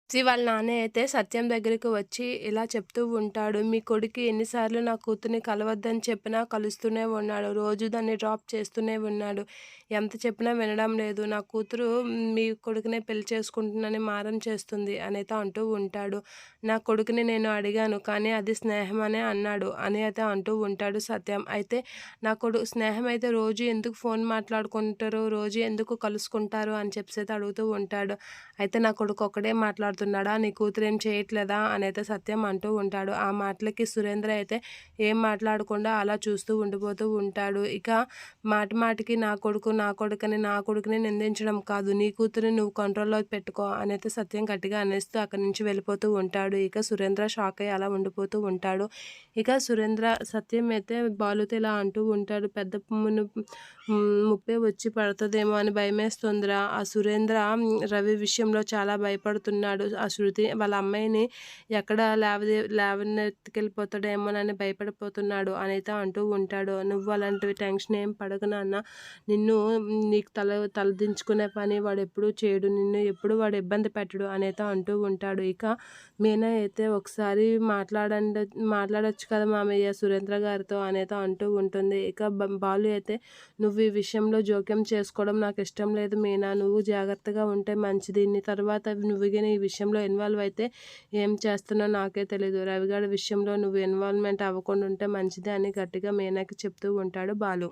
వాళ్ళ నాన్న అయితే సత్యం దగ్గరికి వచ్చి ఇలా చెప్తూ ఉంటాడు. "మీ కొడుకు ఎన్నిసార్లు నా కూతుర్ని కలవద్దని చెప్పినా కలుస్తూనే ఉన్నాడు. రోజు దాన్ని డ్రాప్ చేస్తూనే ఉన్నాడు. ఎంత చెప్పినా వినడం లేదు. నా కూతురు మీ కొడుకునే పెళ్లి చేసుకుంటునని మారం చేస్తుంది" అనైతే అంటూ ఉంటాడు. "నా కొడుకుని నేను అడిగాను. కానీ అది స్నేహం అనే అన్నాడు" అని అయితే అంటూ ఉంటాడు సత్యం. అయితే నా స్నేహం అయితే రోజు ఎందుకు ఫోన్ మాట్లాడుకుంటారు? రోజు ఎందుకు కలుసుకుంటారు? అని చెప్పేసి అడుగుతూ ఉంటాడు. అయితే నా కొడుకు ఒక్కడే మాట్లాడుతున్నాడా? నీ కూతురు ఏం చేయట్లేదా? అనైతే సత్యం అంటూ ఉంటాడు. ఆ మాటలకి సురేంద్ర అయితే ఏం మాట్లాడకుండా అలా చూస్తూ ఉండిపోతూ ఉంటాడు. ఇక మాటి మాటికి నా కొడుకని నా కొడుకుని నిందించడం కాదు. నీ కూతురిని నువ్వు కంట్రోల్‌లో పెట్టుకో అనైతే సత్యం గట్టిగా అనేస్తూ అక్కడి నుంచి వెళ్ళిపోతూ ఉంటాడు. ఇక సురేంద్ర షాక్ అయ్యి అలా ఉండిపోతూ ఉంటాడు. ఇక సత్యం అయితే బాలుతో ఇలా అంటూ ఉంటాడు. పెద్ద ముప్పే వచ్చి పడతదేమో అని భయమేస్తుందిరా. ఆ సురేంద్ర రవి విషయంలో చాలా భయపడుతున్నాడు. ఆ శృతి వాళ్ళ అమ్మాయిని ఎక్కడ లేవనెత్తుకెళ్ళిపోతాడేమోనని భయపడిపోతున్నాడు అనైతే అంటూ ఉంటాడు. "నువ్వు అలాంటివి టెన్షన్ ఏం పడకు నాన్న. నిన్ను నీకు తలదించుకునే పని వాడెప్పుడూ చేయడు. నిన్ను ఎప్పుడు వాడు ఇబ్బంది పెట్టడు" అనైతే అంటూ ఉంటాడు. ఇక మీనా అయితే "ఒకసారి మాట్లాడొచ్చు కదా మామయ్య సురేంద్ర గారితో" అనైతే అంటూ ఉంటుంది. ఇక బాలు అయితే "నువ్వు ఈ విషయంలో జోక్యం చేసుకోవడం నాకిష్టం లేదు మీనా. నువ్వు జాగ్రత్తగా ఉంటే మంచిది. నీ తర్వాత నువ్వు గాని ఈ విషయంలో ఇన్వాల్వ్ అయితే ఏం చేస్తున్నావో నాకే తెలీదు. రవిగాడి విషయంలో నువ్వు ఇన్వాల్వ్‌మెంట్ అవ్వకుండా ఉంటే మంచిది" అని గట్టిగా మీనాకి చెప్తూ ఉంటాడు బాలు.